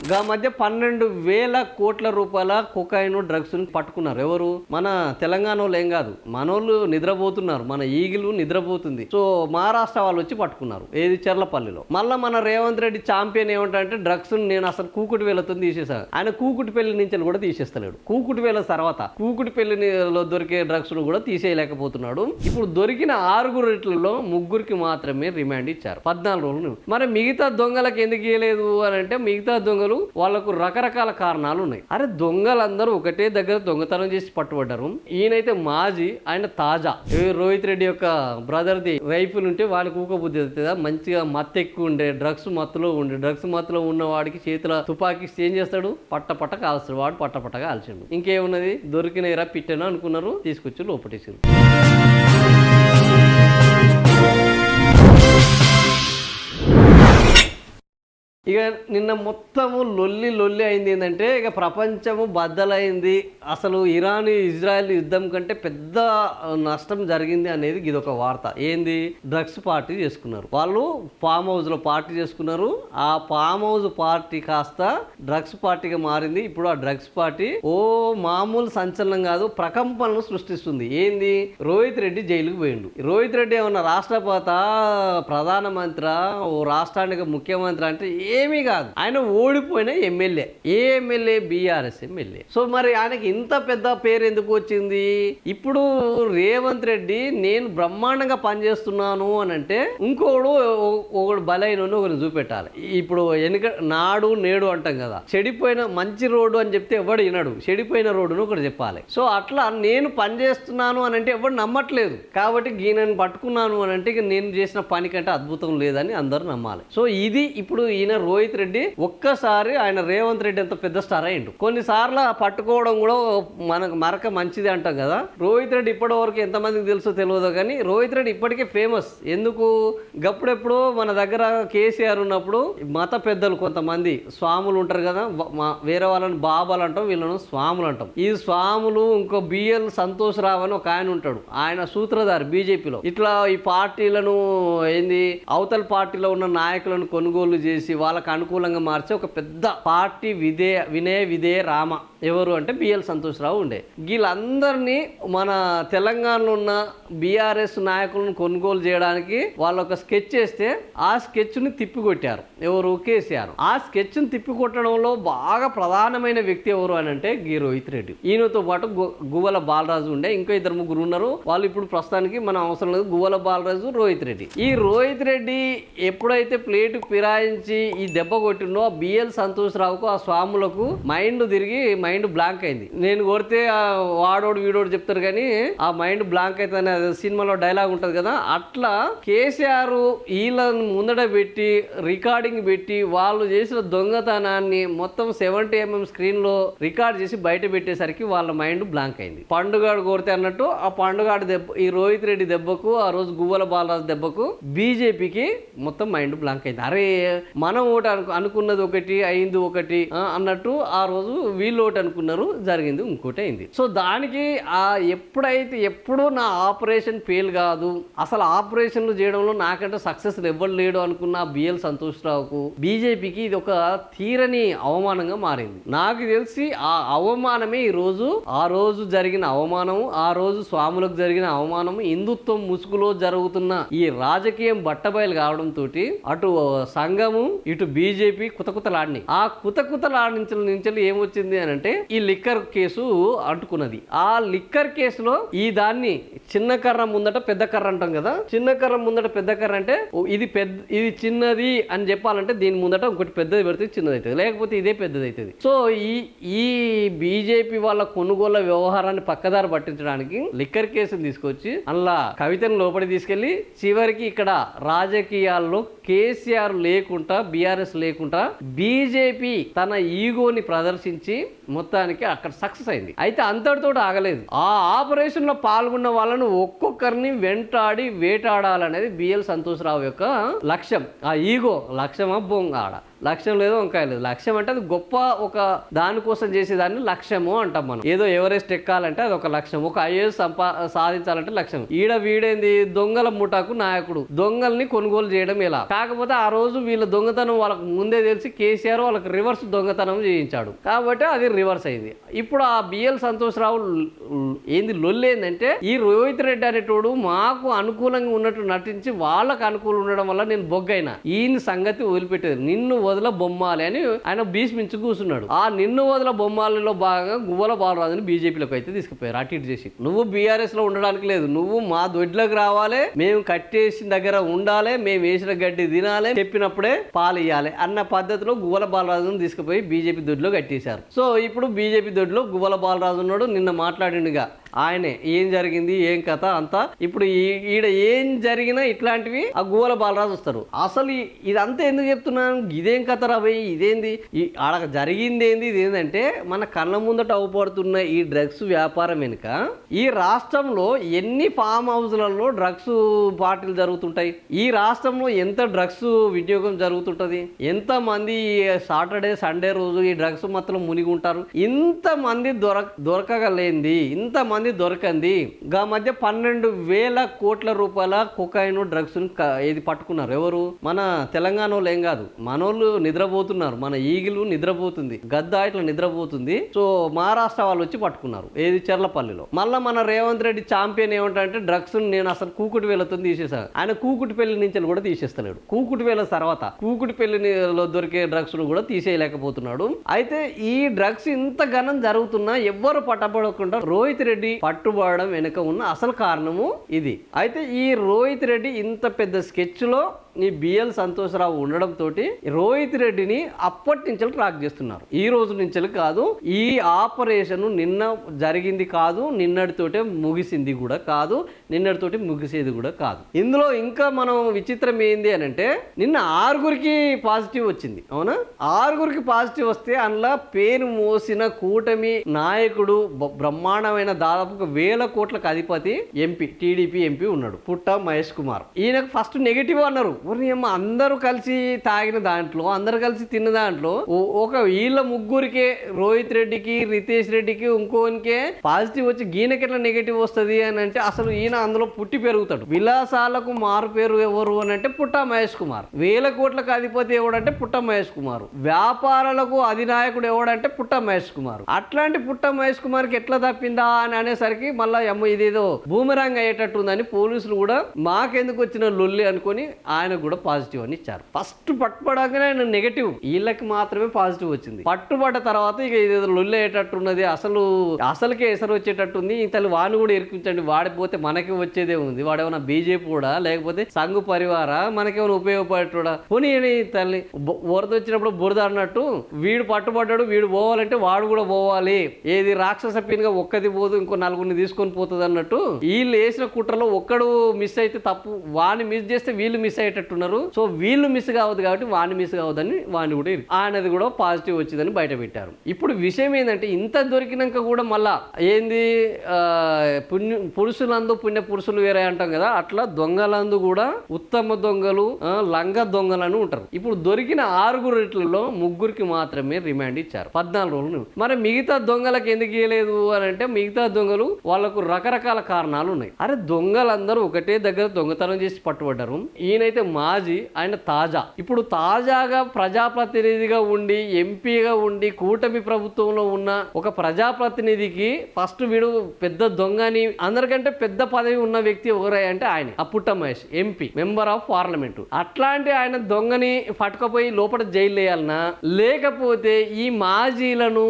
గా మధ్య 12,000 కోట్ల రూపాయల కొకైన్ డ్రగ్స్ పట్టుకున్నారు. ఎవరు? మన తెలంగాణలో ఏం కాదు, మనోళ్ళు నిద్రపోతున్నారు, మన ఈగిలు నిద్రపోతుంది. సో మహారాష్ట్ర వాళ్ళు వచ్చి పట్టుకున్నారు. ఏది? చెర్లపల్లిలో. మళ్ళీ మన రేవంత్ రెడ్డి ఛాంపియన్ ఏమంటే డ్రగ్స్ నేను అసలు కూకుటి వేలతో తీసేసాను. ఆయన కూకుటిపల్లి నుంచి కూడా తీసేస్తలేడు. కూకుటిపల్లి తర్వాత కూకుటిపల్లిలో దొరికే డ్రగ్స్ కూడా తీసేయలేకపోతున్నాడు. ఇప్పుడు దొరికిన 6 ముగ్గురికి మాత్రమే రిమాండ్ ఇచ్చారు 14 రోజులు. మరి మిగతా దొంగలకు ఎందుకు ఇవ్వలేదు అని అంటే, మిగతా దొంగలు వాళ్ళకు రకరకాల కారణాలు ఉన్నాయి. అరే దొంగలందరూ ఒకటే దగ్గర దొంగతనం చేసి పట్టుబడ్డారు. ఈయనైతే మాజీ, ఆయన తాజా. రోహిత్ రెడ్డి యొక్క బ్రదర్ది రైఫిల్ ఉంటే వాడికి ఊక బుద్ధి అవుతుందా? మంచిగా మత్తు ఎక్కువ ఉండే, డ్రగ్స్ మత్తులో ఉన్న వాడికి చేతుల తుపాకీ ఏం చేస్తాడు? పట్ట కాల్స్తాడు. వాడు పట్ట కాల్చాడు. ఇంకేమున్నది? దొరికినరా పిట్టను అనుకున్నారు, తీసుకొచ్చి లోపటేసారు. ఇక నిన్న మొత్తము లొల్లి అయింది. ఏంటంటే ఇక ప్రపంచము బద్దలైంది. అసలు ఇరాన్ ఇజ్రాయెల్ యుద్ధం కంటే పెద్ద నష్టం జరిగింది అనేది ఇది ఒక వార్త. ఏంది? డ్రగ్స్ పార్టీ చేసుకున్నారు వాళ్ళు. ఫామ్ హౌస్లో పార్టీ చేసుకున్నారు. ఆ ఫామ్ హౌస్ పార్టీ కాస్త డ్రగ్స్ పార్టీగా మారింది. ఇప్పుడు ఆ డ్రగ్స్ పార్టీ మామూలు సంచలనం కాదు, ప్రకంపనలు సృష్టిస్తుంది. ఏంది? రోహిత్ రెడ్డి జైలుకు పోయిండు. రోహిత్ రెడ్డి ఏమన్నా రాష్ట్రపత, ప్రధానమంత్రి, ఓ రాష్ట్రానికి ముఖ్యమంత్రి అంటే ఏమీ కాదు. ఆయన ఓడిపోయిన ఎమ్మెల్యే. ఏ ఎమ్మెల్యే? BRS MLA. సో మరి ఆయనకి ఇంత పెద్ద పేరు ఎందుకు వచ్చింది? ఇప్పుడు రేవంత్ రెడ్డి నేను బ్రహ్మాండంగా పనిచేస్తున్నాను అని అంటే ఒకడు బలైన ఒకరిని చూపెట్టాలి. ఇప్పుడు నాడు నేడు అంటాం కదా, చెడిపోయిన మంచి రోడ్డు అని చెప్తే ఎవడు వినడు, చెడిపోయిన రోడ్డును ఒకటి చెప్పాలి. సో అట్లా నేను పనిచేస్తున్నాను అని అంటే ఎవడు నమ్మట్లేదు. కాబట్టి ఈయనని పట్టుకున్నాను అని అంటే నేను చేసిన పని కంటే అద్భుతం లేదని అందరూ నమ్మాలి. సో ఇది ఇప్పుడు ఈయన రోహిత్ రెడ్డి ఒక్కసారి ఆయన రేవంత్ రెడ్డి ఎంత పెద్ద స్టార్ అయ్యిండు. కొన్నిసార్లు పట్టుకోవడం కూడా మనకు మరక మంచిది అంటాం కదా. రోహిత్ రెడ్డి ఇప్పటి వరకు ఎంతమందికి తెలుసో తెలియదు కానీ రోహిత్ రెడ్డి ఇప్పటికే ఫేమస్. ఎందుకు? గప్పుడెప్పుడు మన దగ్గర కేసీఆర్ ఉన్నప్పుడు మత పెద్దలు కొంతమంది స్వాములు ఉంటారు కదా, వేరే వాళ్ళని బాబాలు అంటాం, వీళ్ళను స్వాములు అంటాం. ఈ స్వాములు ఇంకో బిఎల్ సంతోష్ రావు అని ఒక ఆయన ఉంటాడు. ఆయన సూత్రధారి బీజేపీలో. ఇట్లా ఈ పార్టీలను ఏంది అవతల పార్టీలో ఉన్న నాయకులను కొనుగోలు చేసి వాళ్ళకు అనుకూలంగా మార్చి ఒక పెద్ద పార్టీ వినయ విధేయ రామ ఎవరు అంటే బిఎల్ సంతోష్ రావు ఉండే. వీళ్ళందరినీ మన తెలంగాణలో ఉన్న బీఆర్ఎస్ నాయకులను కొనుగోలు చేయడానికి వాళ్ళు ఒక స్కెచ్ చేస్తే ఆ స్కెచ్ని తిప్పికొట్టారు. ఎవరు? కేసీఆర్. ఆ స్కెచ్ని తిప్పికొట్టడంలో బాగా ప్రధానమైన వ్యక్తి ఎవరు అని అంటే రోహిత్ రెడ్డి. ఈయనతో పాటు గువ్వల బాలరాజు ఉండే, ఇంకో 2-3 ఉన్నారు. వాళ్ళు ఇప్పుడు ప్రస్తుతానికి మనం అవసరం లేదు. గువ్వల బాలరాజు, రోహిత్ రెడ్డి. ఈ రోహిత్ రెడ్డి ఎప్పుడైతే ప్లేటు ఫిరాయించి ఈ దెబ్బ కొట్టిండో బిఎల్ సంతోష్ రావుకు ఆ స్వాములకు మైండ్ తిరిగి మైండ్ బ్లాంక్ అయింది. నేను కొడితే వాడోడు వీడోడు చెప్తారు కానీ ఆ మైండ్ బ్లాంక్ అయితే అనే సినిమాలో డైలాగ్ ఉంటుంది కదా, అట్లా కేసీఆర్ వీళ్ళని ముందట పెట్టి రికార్డింగ్ పెట్టి వాళ్ళు చేసిన దొంగతనాన్ని మొత్తం 70mm స్క్రీన్ లో రికార్డ్ చేసి బయట పెట్టేసరికి వాళ్ళ మైండ్ బ్లాంక్ అయింది. పండుగాడు కొడితే అన్నట్టు ఆ పండుగాడు దెబ్బ, ఈ రోహిత్ రెడ్డి దెబ్బకు, ఆ రోజు గువ్వల బాలరాజు దెబ్బకు బీజేపీకి మొత్తం మైండ్ బ్లాంక్ అయింది. అరే మనం ఒకటి అనుకున్నది ఒకటి అయింది ఒకటి అన్నట్టు ఆ రోజు వీళ్ళు ఒకటి అనుకున్నారు, జరిగింది ఇంకోటి అయింది. సో దానికి ఎప్పుడూ నా ఆపరేషన్ ఫెయిల్ కాదు, అసలు ఆపరేషన్లు చేయడంలో నాకంటే సక్సెస్ ఎవ్వరు లేడు అనుకున్న బిఎల్ సంతోష్ రావుకు బీజేపీకి ఇది ఒక తీరని అవమానంగా మారింది. నాకు తెలిసి ఆ అవమానమే ఆ రోజు జరిగిన అవమానము, ఆ రోజు స్వాములకు జరిగిన అవమానము, హిందుత్వం ముసుగులో జరుగుతున్న ఈ రాజకీయం బట్టబయలు కావడంతో అటు సంఘము ఇటు బీజేపీ కుతకుతలాడినాయి. ఆ కుతకుతలాడించిన నుంచి ఏమొచ్చింది అని అంటే ఈ లిక్కర్ కేసు అంటుకున్నది. ఆ లిక్కర్ కేసులో ఈ దాన్ని చిన్న కర్ర ముందట పెద్ద కర్ర అంటాం కదా, చిన్న కర్ర ముందట పెద్ద కర్ర అంటే ఇది చిన్నది అని చెప్పాలంటే దీని ముందట ఇంకోటి పెద్దది పెడితే చిన్నది అవుతుంది, లేకపోతే ఇదే పెద్దది అవుతుంది. సో ఈ బీజేపీ వాళ్ళ కొనుగోలు వ్యవహారాన్ని పక్కదారి పట్టించడానికి లిక్కర్ కేసును తీసుకొచ్చి అందులో కవితను లోపలి తీసుకెళ్లి చివరికి ఇక్కడ రాజకీయాల్లో కేసీఆర్ లేకుండా బీఆర్ఎస్ లేకుండా బీజేపీ తన ఈగోని ప్రదర్శించి మొత్తానికి అక్కడ సక్సెస్ అయింది. అయితే అంతటితో ఆగలేదు. ఆ ఆపరేషన్ లో పాల్గొన్న వాళ్ళను ఒక్కొక్కరిని వేటాడాలనేది బిఎల్ సంతోష్ రావు యొక్క లక్ష్యం. ఆ ఈగో లక్ష్యమా బొంగాడ లక్ష్యం లేదు వంకాయ లేదు. లక్ష్యం అంటే అది గొప్ప ఒక దానికోసం చేసేదాన్ని లక్ష్యము అంటాం మనం. ఏదో ఎవరెస్ట్ ఎక్కాలంటే అది ఒక లక్ష్యం, ఒక ఐఏఎస్ సాధించాలంటే లక్ష్యం. వీడేంది దొంగల ముఠాకు నాయకుడు, దొంగల్ని కొనుగోలు చేయడం ఎలా. కాకపోతే ఆ రోజు వీళ్ళ దొంగతనం వాళ్ళకు ముందే తెలిసి కేసీఆర్ వాళ్ళకి రివర్స్ దొంగతనం చేయించాడు కాబట్టి అది రివర్స్ అయింది. ఇప్పుడు ఆ బిఎల్ సంతోష్ రావు ఏంది లొల్లి ఏంటంటే ఈ రోహిత్ రెడ్డి అనేటోడు మాకు అనుకూలంగా ఉన్నట్టు నటించి వాళ్ళకు అనుకూలం ఉండడం వల్ల నేను బొగ్గైనా ఈయన సంగతి వదిలిపెట్టేది. నిన్ను వదల బొమ్మాలి అని ఆయన భీష్మించి కూర్చున్నాడు. ఆ నిన్ను వదల బొమ్మాలిలో భాగంగా గువ్వల బాలరాజుని బీజేపీలోకి అయితే తీసుకుపోయారు, అటు ఇటు చేసి. నువ్వు బీఆర్ఎస్ లో ఉండడానికి లేదు, నువ్వు మా దొడ్లోకి రావాలి, మేము కట్టేసిన దగ్గర ఉండాలి, మేము వేసిన గడ్డి తినాలి, చెప్పినప్పుడే పాలు ఇవ్వాలి అన్న పద్ధతిలో గువ్వల బాలరాజును తీసుకుపోయి బీజేపీ దొడ్లో కట్టేశారు. సో ఇప్పుడు బీజేపీ దొడ్లో గువ్వల బాలరాజు ఉన్నాడు. నిన్న మాట్లాడిండుగా ఆయనే ఏం జరిగింది ఏం కథ అంతా. ఇప్పుడు ఈడ ఏం జరిగినా ఇట్లాంటివి ఆ గువ్వల బాలరాజు వస్తారు. అసలు ఇదంతా ఎందుకు చెప్తున్నాను, ఇదేం కథ రాబోయి, ఇదేంది ఆడ జరిగింది ఏంది, ఇదేంటంటే మన కళ్ళ ముందట అవపడుతున్న ఈ డ్రగ్స్ వ్యాపారం వెనుక ఈ రాష్ట్రంలో ఎన్ని ఫామ్ హౌస్లలో డ్రగ్స్ పార్టీలు జరుగుతుంటాయి, ఈ రాష్ట్రంలో ఎంత డ్రగ్స్ వినియోగం జరుగుతుంటది, ఎంత మంది సాటర్డే సండే రోజు ఈ డ్రగ్స్ మొత్తం మునిగి ఉంటారు. ఇంతమంది దొరకగలేంది, ఇంతమంది దొరకంది. గా మధ్య 12,000 కోట్ల రూపాయల కొకైన్ డ్రగ్స్ ఇది పట్టుకున్నారు. ఎవరు? మన తెలంగాణలో ఏం కాదు, మనోళ్ళు నిద్రపోతున్నారు, మన ఈగిలు నిద్రపోతుంది, గద్ద ఇట్లా నిద్రపోతుంది. సో మహారాష్ట్ర వాళ్ళు వచ్చి పట్టుకున్నారు, ఏది చెర్లపల్లిలో. మళ్ళీ మన రేవంత్ రెడ్డి ఛాంపియన్ ఏమంటారంటే డ్రగ్స్ నేను అసలు కూకుటి వేలతో తీసేసాను. ఆయన కూకుటి పెళ్లి నుంచి కూడా తీసేస్తలేడు. కూకుటి వేల తర్వాత కూకుటి పెళ్లిలో దొరికే డ్రగ్స్ కూడా తీసేయలేకపోతున్నాడు. అయితే ఈ డ్రగ్స్ ఇంత ఘనం జరుగుతున్నా ఎవ్వరు పట్టబడకుండా రోహిత్ రెడ్డి పట్టుబడడం వెనుక ఉన్న అసలు కారణము ఇది. అయితే ఈ రోహిత్ రెడ్డి ఇంత పెద్ద స్కెచ్ లో ఈ బిఎల్ సంతోషరావు ఉండడం తోటి రోహిత్ రెడ్డిని అప్పటి నుంచి ట్రాక్ చేస్తున్నారు. ఈ రోజు నుంచి కాదు, ఈ ఆపరేషన్ నిన్న జరిగింది కాదు, నిన్నటితోటే ముగిసింది కూడా కాదు, నిన్నటితోటి ముగిసేది కూడా కాదు. ఇందులో ఇంకా మనం విచిత్రం ఏంది అని అంటే నిన్న 6గురికి పాజిటివ్ వచ్చింది. అవునా? 6గురికి పాజిటివ్ వస్తే అందులో పేరు మోసిన కూటమి నాయకుడు బ్రహ్మాండమైన దాదాపు 1,000 కోట్లకు అధిపతి ఎంపీ, టీడీపీ ఎంపీ ఉన్నాడు, పుట్ట మహేష్ కుమార్. ఈయనకు ఫస్ట్ నెగిటివ్ అన్నారు. అందరూ కలిసి తాగిన దాంట్లో, అందరు కలిసి తిన్న దాంట్లో ఒక వీళ్ళ ముగ్గురికే, రోహిత్ రెడ్డికి, రితేష్ రెడ్డికి, ఇంకోనికే పాజిటివ్ వచ్చి గీనకెట్లా నెగిటివ్ వస్తుంది అని అంటే అసలు ఈయన అందులో పుట్టి పెరుగుతాడు. విలాసాలకు మారు పేరు ఎవరు అని అంటే పుట్ట మహేష్ కుమార్. 1,000 కోట్లకు అధిపతి ఎవడంటే పుట్ట మహేష్ కుమార్. వ్యాపారాలకు అధినాయకుడు ఎవడంటే పుట్ట మహేష్ కుమార్. అట్లాంటి పుట్ట మహేష్ కుమార్కి ఎట్లా తప్పిందా అని అనేసరికి మళ్ళీ ఇదేదో బూమరాంగ్ అయ్యేటట్టుందని పోలీసులు కూడా మాకెందుకు వచ్చిన లొల్లి అనుకొని ఆయన కూడా పాజిటివ్ అని ఇచ్చారు. ఫస్ట్ పట్టుబడగానే ఆయన నెగటివ్, వీళ్ళకి మాత్రమే పాజిటివ్ వచ్చింది. పట్టుబడ్డ తర్వాత ఇక ఇదేదో లొల్లి అయ్యేటట్టున్నది, అసలుకే ఎసరు వచ్చేటట్టుంది, తల్లి వాడిని కూడా ఇరికించండి, వాడిపోతే మనకి వచ్చేదే ఉంది, వాడేమన్నా బీజేపీ కూడా లేకపోతే సంఘ పరివార మనకేమైనా ఉపయోగపడేటోడా, పోనీ తల్లి వరద వచ్చినప్పుడు బురద అన్నట్టు వీడు పట్టుబడ్డాడు, వీడు పోవాలంటే వాడు కూడా పోవాలి, ఏది రాక్షస పీనుగా ఒక్కది పోదు ఇంకో 4గురిని తీసుకొని పోతుంది అన్నట్టు వీళ్ళు వేసిన కుట్రలో ఒక్కడు మిస్ అయితే తప్పు, వాడిని మిస్ చేస్తే వీళ్ళు మిస్ అయ్యేటట్టున్నారు. సో వీళ్ళు మిస్ కావద్దు కాబట్టి వాడిని మిస్ కావద్దని వాడిని కూడా ఆయనది కూడా పాజిటివ్ వచ్చిందని బయట పెట్టారు. ఇప్పుడు విషయం ఏంటంటే ఇంత దొరికినాక కూడా మళ్ళా ఏంది పురుషులందు పుణ్య పురుషులు వేరే అంటాం కదా, అట్లా దొంగలందు కూడా ఉత్తమ దొంగలు, లంగ దొంగలను ఉంటారు. ఇప్పుడు దొరికిన 6గురిలో 3గురికి మాత్రమే రిమాండ్ ఇచ్చారు 14 రోజులు. మరి మిగతా దొంగలకు ఎందుకు ఇవ్వలేదు అని అంటే మిగతా దొంగలు వాళ్ళకు రకరకాల కారణాలు ఉన్నాయి. అరే దొంగలందరూ ఒకటే దగ్గర దొంగతనం చేసి పట్టుబడ్డారు. ఈయనైతే మాజీ, ఆయన తాజా. ఇప్పుడు తాజాగా ప్రజాప్రతినిధిగా ఉండి ఎంపీగా ఉండి కూటమి ప్రభుత్వంలో ఉన్న ఒక ప్రజాప్రతినిధికి ఫస్ట్ వీడు పెద్ద దొంగని, అందరికంటే పెద్ద పదవి ఉన్న వ్యక్తి ఎవరై అంటే ఆయన పుట్ట Mahesh, MP, member of parliament. అట్లాంటి ఆయన దొంగని పట్టుకపోయి లోపల జైలు వేయాలన్నా, లేకపోతే ఈ మాజీలను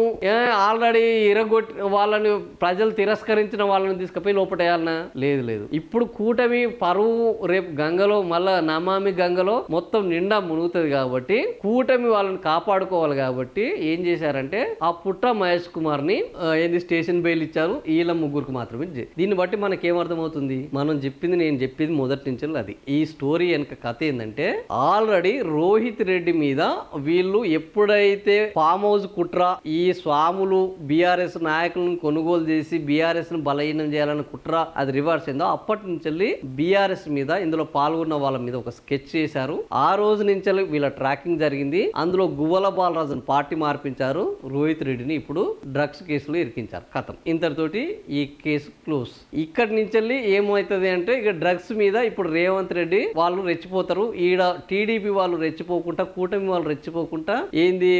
ఆల్రెడీ ఇరగొట్టి వాళ్ళని ప్రజలు తిరస్కరించిన వాళ్ళని తీసుకుపోయి లోపల వేయాలన్నా, లేదు. ఇప్పుడు కూటమి పరువు రేపు గంగలో మళ్ళా నమామి గంగలో మొత్తం నిండా మునుగుతుంది కాబట్టి కూటమి వాళ్ళని కాపాడుకోవాలి కాబట్టి ఏం చేశారంటే ఆ పుట్ట మహేష్ కుమార్ ని ఏంది స్టేషన్ బెయిల్ ఇచ్చారు. వీళ్ళ 3గురికి మాత్రమే. దీన్ని బట్టి మనకి ఏమర్థమవుతుంది, మనం చెప్పింది నేను చెప్పింది మొదటి నుంచి అది. ఈ స్టోరీ వెనక కథ ఏంటంటే ఆల్రెడీ రోహిత్ రెడ్డి మీద వీళ్ళు ఎప్పుడైతే ఫామ్ హౌస్ కుట్ర, ఈ స్వాములు బీఆర్ఎస్ నాయకులను కొనుగోలు చేసి బీఆర్ఎస్ ను బలహీనం చేయాలని కుట్ర అది రివర్స్ అయిందో అప్పటి నుంచి బీఆర్ఎస్ మీద ఇందులో పాల్గొన్న వాళ్ళ మీద ఒక స్కెచ్ చేశారు. ఆ రోజు నుంచి వీళ్ళ ట్రాకింగ్ జరిగింది. అందులో గువ్వల బాలరాజును పార్టీ మార్పించారు, రోహిత్ రెడ్డిని ఇప్పుడు డ్రగ్స్ కేసులో ఇరికించారు. కథం ఇంతటితోటి ఈ కేసు క్లోజ్. ఇక్కడి నుంచి ఏమవుతుంది అంటే ఇక డ్రగ్స్ మీద ఇప్పుడు రేవంత్ రెడ్డి వాళ్ళు రెచ్చిపోతారు. ఈడ టీడీపీ వాళ్ళు రెచ్చిపోకుండా, కూటమి వాళ్ళు రెచ్చిపోకుండా ఏంది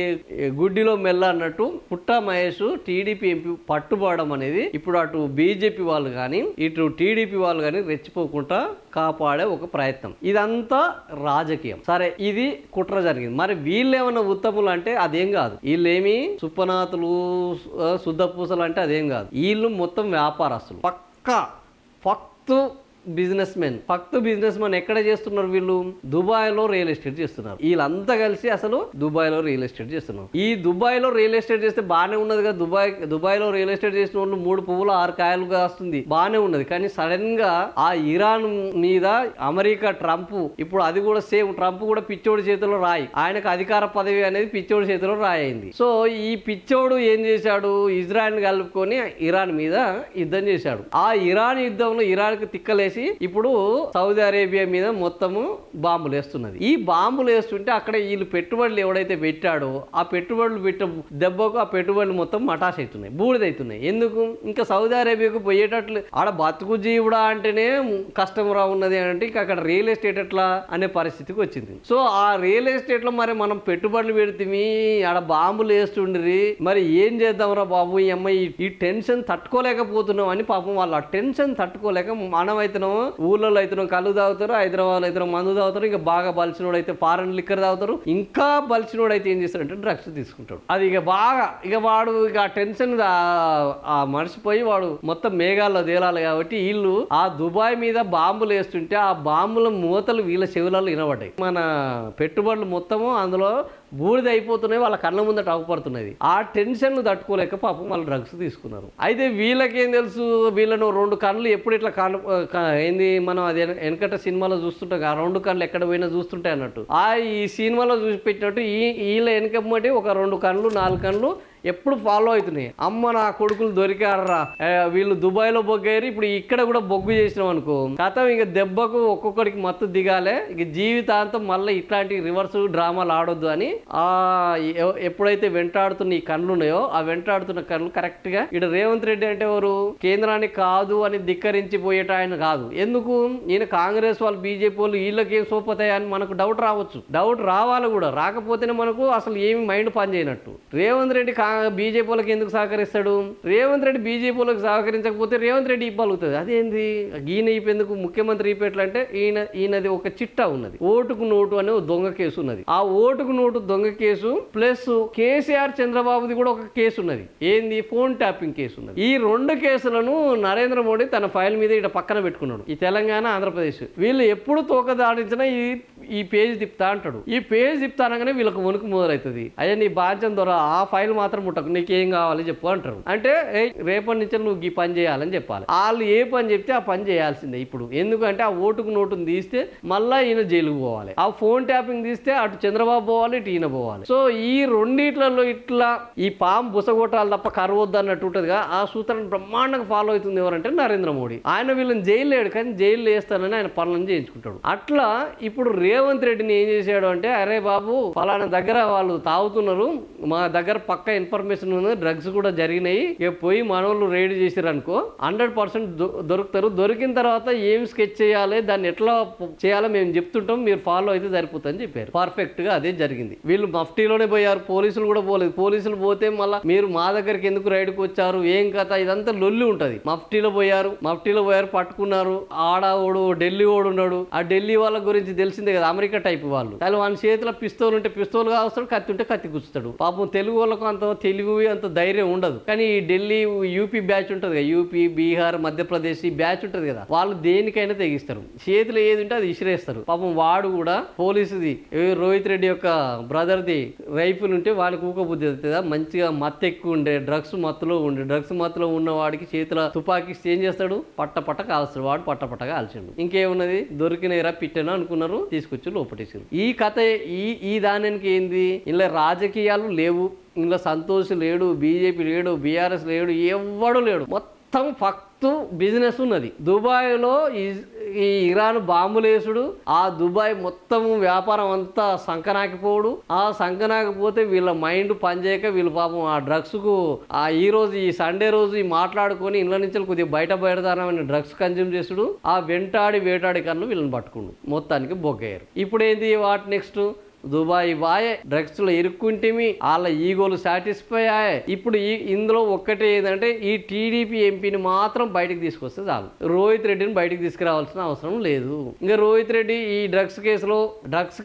గుడ్డిలో మెల్ల అన్నట్టు పుట్టా మహేష్ టీడీపీ ఎంపీ పట్టుబడడం అనేది ఇప్పుడు అటు బీజేపీ వాళ్ళు కానీ ఇటు టీడీపీ వాళ్ళు కానీ రెచ్చిపోకుండా కాపాడే ఒక ప్రయత్నం. ఇదంతా రాజకీయం. సరే, ఇది కుట్ర జరిగింది. మరి వీళ్ళేమన్నా ఉత్తములు అంటే అదేం కాదు. వీళ్ళేమి సుప్పనాథులు శుద్ధపూసలు అంటే అదేం కాదు. వీళ్ళు మొత్తం వ్యాపారస్తులు, పక్కా ఫక్తు బిజినెస్ మెన్ ఎక్కడ చేస్తున్నారు? వీళ్ళు దుబాయ్లో రియల్ ఎస్టేట్ చేస్తున్నారు. వీళ్ళంతా కలిసి అసలు దుబాయ్లో రియల్ ఎస్టేట్ చేస్తున్నారు. ఈ దుబాయ్లో రియల్ ఎస్టేట్ చేస్తే బాగానే ఉన్నది కదా. దుబాయ్లో రియల్ ఎస్టేట్ చేసిన వాళ్ళు 3 పువ్వులు 6 కాయలుగా వస్తుంది, బాగానే ఉన్నది. కానీ సడన్ గా ఆ ఇరాన్ మీద అమెరికా ట్రంప్ ఇప్పుడు అది కూడా సేమ్, ట్రంప్ కూడా పిచ్చోడి చేతిలో రాయి, ఆయనకు అధికార పదవి అనేది పిచ్చోడి చేతిలో రాయింది. సో ఈ పిచ్చోడు ఏం చేశాడు? ఇజ్రాయెల్ కలుపుకొని ఇరాన్ మీద యుద్ధం చేశాడు. ఆ ఇరాన్ యుద్ధంలో ఇరాన్కి తిక్కలేసి ఇప్పుడు సౌదీ అరేబియా మీద మొత్తము బాంబులు వేస్తున్నది. ఈ బాంబులు వేస్తుంటే అక్కడ వీళ్ళు పెట్టుబడులు ఎవడైతే పెట్టాడో ఆ పెట్టుబడులు దెబ్బకు ఆ పెట్టుబడులు మొత్తం మటాష్ అవుతున్నాయి, బూడిదవుతున్నాయి. ఎందుకు? ఇంకా సౌదీ అరేబియాకు పోయేటట్లు ఆడ బతుకు జీవుడా అంటేనే కష్టం రా ఉన్నది అంటే ఇంకా అక్కడ రియల్ ఎస్టేట్ ఎట్లా అనే పరిస్థితికి వచ్చింది. సో ఆ రియల్ ఎస్టేట్ లో మరి మనం పెట్టుబడులు పెడితే ఆడ బాంబులు వేస్తుండ్రి, మరి ఏం చేద్దాంరా బాబు, ఈ అమ్మాయి ఈ టెన్షన్ తట్టుకోలేకపోతున్నాం అని పాపం వాళ్ళు ఆ టెన్షన్ తట్టుకోలేక మనం అయితే ఊళ్ళలో అయితే కళ్ళు తాగుతారు, హైదరాబాద్ అయితే మందు తాగుతారు, ఇంకా బాగా బలిసినోడు అయితే ఫారెన్ లిక్కర్ తాగుతారు, ఇంకా బలిసినోడు అయితే ఏం చేస్తాడంటే డ్రగ్స్ తీసుకుంటాడు. అది ఇక బాగా వాడు ఇక ఆ టెన్షన్ మర్చిపోయి వాడు మొత్తం మేఘాల్లో తేలాలి. కాబట్టి వీళ్ళు ఆ దుబాయ్ మీద బాంబులు వేస్తుంటే ఆ బాంబుల మూతలు వీళ్ళ చెవులలో వినబడ్డాయి. మన పెట్టుబడులు మొత్తము అందులో బూడిద అయిపోతున్నాయి, వాళ్ళ కళ్ళ ముందట అవపడుతున్నది. ఆ టెన్షన్ తట్టుకోలేక పాపం వాళ్ళు డ్రగ్స్ తీసుకున్నారు. అయితే వీళ్ళకేం తెలుసు, వీళ్ళను 2 కళ్ళు ఎప్పుడు ఇట్లా ఏంది మనం అది వెనకట సినిమాలో చూస్తుంటాం, ఆ 2 కళ్ళు ఎక్కడ పోయినా చూస్తుంటాయి అన్నట్టు. ఈ సినిమాలో చూసి పెట్టినట్టు వీళ్ళ వెనకమ్మటి ఒక 2 కళ్ళు 4 కళ్ళు ఎప్పుడు ఫాలో అవుతున్నాయి. అమ్మ నా కొడుకులు దొరికారా, వీళ్ళు దుబాయ్లో బొగ్గారు, ఇప్పుడు ఇక్కడ కూడా బొగ్గు చేసినాం అనుకో కథ ఇక దెబ్బకు ఒక్కొక్కడికి మత్తు దిగాలే, ఇక జీవితాంతం మళ్ళీ ఇట్లాంటి రివర్స్ డ్రామాలు ఆడొద్దు అని ఎప్పుడైతే వెంటాడుతున్న ఈ కళ్ళు ఉన్నాయో ఆ వెంటాడుతున్న కళ్ళు కరెక్ట్ గా ఇక్కడ రేవంత్ రెడ్డి అంటే ఎవరు, కేంద్రానికి కాదు అని ధిక్కరించి పోయేట ఆయన కాదు. ఎందుకు? ఈయన కాంగ్రెస్ వాళ్ళు బీజేపీ వాళ్ళు వీళ్ళకేం సోపతాయి అని మనకు డౌట్ రావచ్చు, డౌట్ రావాలి కూడా. రాకపోతేనే మనకు అసలు ఏమి మైండ్ పని చేయనట్టు. రేవంత్ రెడ్డి బీజేపీ వాళ్ళకి ఎందుకు సహకరిస్తాడు? రేవంత్ రెడ్డి బీజేపీ వాళ్ళకి సహకరించకపోతే రేవంత్ రెడ్డి ఇవ్వగలుగుతుంది. అదేంది ఈయన ఇప్పేందుకు ముఖ్యమంత్రి ఇప్పేట్లా అంటే ఈయనది ఒక చిట్టా ఉన్నది, ఓటుకు నోటు అనే దొంగ కేసు ఉన్నది. ఆ ఓటుకు నోటు దొంగ కేసు ప్లస్ కేసీఆర్ చంద్రబాబుది కూడా ఒక కేసు ఉన్నది. ఏంది? ఫోన్ ట్యాపింగ్ కేసు ఉన్నది. ఈ 2 కేసులను నరేంద్ర మోడీ తన ఫైల్ మీద ఇక్కడ పక్కన పెట్టుకున్నాడు. ఈ తెలంగాణ ఆంధ్రప్రదేశ్ వీళ్ళు ఎప్పుడు తోక దాడించినా ఈ పేజ్ తిప్పుతా అంటాడు. ఈ పేజ్ తిప్పుతా అనగానే వీళ్ళకి వణుకు మొదలవుతుంది. అయ్యా నీ బాధ్యం ద్వారా ఆ ఫైల్ మాత్రం ముట్టకు, నీకేం కావాలి చెప్పు అంటారు. అంటే రేపటి నుంచి నువ్వు ఈ పని చేయాలని చెప్పాలి. వాళ్ళు ఏ పని చెప్తే ఆ పని చేయాల్సిందే ఇప్పుడు. ఎందుకంటే ఆ ఓటుకు నోటును తీస్తే మళ్ళా ఈయన జైలుకు పోవాలి, ఆ ఫోన్ ట్యాపింగ్ తీస్తే అటు చంద్రబాబు పోవాలి, ఇటు ఈయన పోవాలి. సో ఈ రెండిట్లలో ఇట్లా ఈ పాము బుసగొట్టాలి తప్ప కరవద్దు అన్నట్టు ఉంటుందిగా. ఆ సూత్రాన్ని బ్రహ్మాండంగా ఫాలో అవుతుంది ఎవరంటే నరేంద్ర మోడీ. ఆయన వీళ్ళని జైలు లేడు కానీ జైలు వేస్తానని ఆయన పనులను చేయించుకుంటాడు. అట్లా ఇప్పుడు రేవంత్ రెడ్డిని ఏం చేశాడు అంటే, అరే బాబు ఫలానా దగ్గర వాళ్ళు తాగుతున్నారు, మా దగ్గర పక్క ఇన్ఫర్మేషన్ ఉంది, డ్రగ్స్ కూడా జరిగినాయి, ఇక పోయి మనోళ్ళు రైడ్ చేసారు అనుకో 100% దొరుకుతారు. దొరికిన తర్వాత ఏం స్కెచ్ చేయాలి, దాన్ని ఎట్లా చేయాలో మేము చెప్తుంటాం, మీరు ఫాలో అయితే సరిపోతుందని చెప్పారు. పర్ఫెక్ట్ గా అదే జరిగింది. వీళ్ళు మఫ్టీలోనే పోయారు, పోలీసులు కూడా పోలేదు. పోలీసులు పోతే మళ్ళీ మీరు మా దగ్గరికి ఎందుకు రైడ్కి వచ్చారు, ఏం కథ, ఇదంతా లొల్లి ఉంటది. మఫ్టీలో పోయారు పట్టుకున్నారు. ఆడ ఓడు ఢిల్లీ ఓడు ఉన్నాడు. ఆ ఢిల్లీ వాళ్ళ గురించి తెలిసిందే కదా, అమెరికా టైప్ వాళ్ళు. వాళ్ళ చేతిలో పిస్తోల్ ఉంటే పిస్తోల్ కావస్తాడు, కత్తి ఉంటే కత్తి గుచ్చుతాడు. పాపం తెలుగు వాళ్ళకు అంత తెలుగు అంత ధైర్యం ఉండదు. కానీ ఈ ఢిల్లీ యూపీ బ్యాచ్ ఉంటుంది కదా, యూపీ బీహార్ మధ్యప్రదేశ్ ఈ బ్యాచ్ ఉంటుంది కదా, వాళ్ళు దేనికైనా తెగిస్తారు. చేతిలో ఏది ఉంటే అది ఇసిరేస్తారు. పాపం వాడు కూడా పోలీసుది రోహిత్ రెడ్డి యొక్క బ్రదర్ది రైఫిల్ ఉంటే వాడికి ఊకబుద్ధి అవుతుందా, మంచిగా మత్తు ఎక్కువ ఉండే డ్రగ్స్ మత్తులో ఉన్న వాడికి చేతిలో తుపాకీ ఏం చేస్తాడు, పట్ట కాల్స్తాడు. వాడు పట్ట కాల్చాడు. ఇంకేమున్నది, దొరికినరా పిట్టను అనుకున్నారు, తీసుకొచ్చి లోపటేసారు. ఈ కథ ఈ దానికి ఏంది, ఇలా రాజకీయాలు లేవు, ఇందులో సంతోష్ లేడు, బీజేపీ లేడు, బీఆర్ఎస్ లేడు, ఎవ్వడు లేడు, మొత్తం ఫక్తు బిజినెస్ ఉన్నది. దుబాయ్లో ఈ ఇరాన్ బాంబులేసుడు, ఆ దుబాయ్ మొత్తము వ్యాపారం అంతా సంకనాకిపోవడు, ఆ సంకనాకపోతే వీళ్ళ మైండ్ పనిచేయక వీళ్ళు పాపం ఆ డ్రగ్స్కు ఈ రోజు ఈ సండే రోజు ఈ మాట్లాడుకొని ఇళ్ళ నుంచి కొద్దిగా బయటపడతానని డ్రగ్స్ కన్జ్యూమ్ చేసుడు, ఆ వేటాడి కన్నా వీళ్ళని పట్టుకుండు, మొత్తానికి బొగ్గయ్యారు. ఇప్పుడు ఏంది వాట్ నెక్స్ట్? దుబాయ్ బాయే, డ్రగ్స్లో ఇరుక్కుంటేమి, వాళ్ళ ఈగోలు సాటిస్ఫై అయ్యాయి. ఇప్పుడు ఇందులో ఒక్కటే ఏంటంటే ఈ టీడీపీ ఎంపీని మాత్రం బయటకు తీసుకొస్తే చాలు, రోహిత్ రెడ్డిని బయటకు తీసుకురావాల్సిన అవసరం లేదు. ఇంకా రోహిత్ రెడ్డి ఈ డ్రగ్స్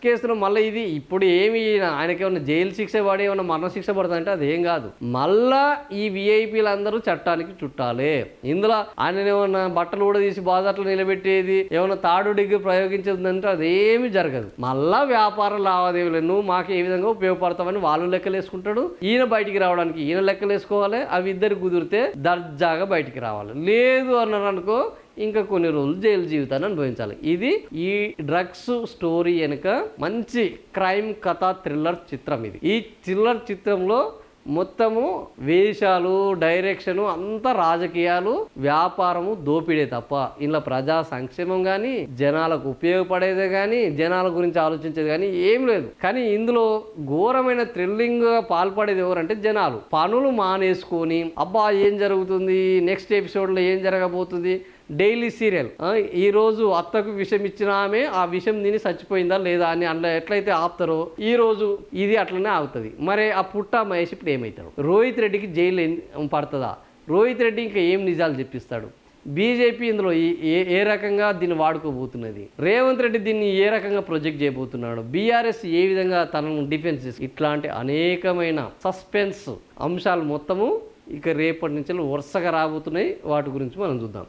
కేసులో మళ్ళీ ఇది ఇప్పుడు ఏమి ఆయనకి ఏమన్నా జైలు శిక్ష పడి ఏమన్నా మరణ శిక్ష పడుతుందంటే అదేం కాదు. మళ్ళా ఈ విఐపీలందరూ చట్టానికి చుట్టాలే. ఇందులో ఆయన ఏమన్నా బట్టలు కూడా తీసి బాజాట్లు నిలబెట్టేది, ఏమన్నా తాడు డిగ్రీ ప్రయోగించేదంటే అదేమి జరగదు. మళ్ళా వ్యాపారం లావాదేవీలు మాకు ఏ విధంగా ఉపయోగపడతామని వాళ్ళు లెక్కలేసుకుంటాడు, ఈయన బయటికి రావడానికి ఈయన లెక్కలేసుకోవాలి. అవి ఇద్దరు కుదిరితే దర్జాగా బయటికి రావాలి. లేదు అన్నారు అనుకో ఇంకా కొన్ని రోజులు జైలు జీవితాన్ని అనుభవించాలి. ఇది ఈ డ్రగ్స్ స్టోరీ వెనుక మంచి క్రైమ్ కథ థ్రిల్లర్ చిత్రం. ఇది ఈ థ్రిల్లర్ చిత్రంలో మొత్తము వేషాలు, డైరెక్షను అంతా రాజకీయాలు, వ్యాపారము, దోపిడే తప్ప ఇలా ప్రజా సంక్షేమం కానీ జనాలకు ఉపయోగపడేదే కానీ జనాల గురించి ఆలోచించేది కానీ ఏం లేదు. కానీ ఇందులో ఘోరమైన థ్రిల్లింగ్ పాల్పడేది ఎవరంటే జనాలు. పనులు మానేసుకొని అబ్బా ఏం జరుగుతుంది, నెక్స్ట్ ఎపిసోడ్లో ఏం జరగబోతుంది, డైలీ సీరియల్, ఈరోజు అత్తకు విషం ఇచ్చిన ఆమె ఆ విషం తిని చచ్చిపోయిందా లేదా అని అందులో ఎట్లయితే ఆపుతారో ఈరోజు ఇది అట్లనే ఆగుతుంది. మరి ఆ పుట్ట మహేష్ ఇప్పుడు ఏమవుతాడు? రోహిత్ రెడ్డికి జైలు పడుతుందా? రోహిత్ రెడ్డి ఇంకా ఏం నిజాలు చెప్పిస్తాడు? బీజేపీ ఇందులో ఏ రకంగా దీన్ని వాడుకోబోతున్నది? రేవంత్ రెడ్డి దీన్ని ఏ రకంగా ప్రొజెక్ట్ చేయబోతున్నాడు? బీఆర్ఎస్ ఏ విధంగా తనను డిఫెన్స్ చేసి ఇట్లాంటి అనేకమైన సస్పెన్స్ అంశాలు మొత్తము ఇక రేపటి నుంచి వరుసగా రాబోతున్నాయి. వాటి గురించి మనం చూద్దాం.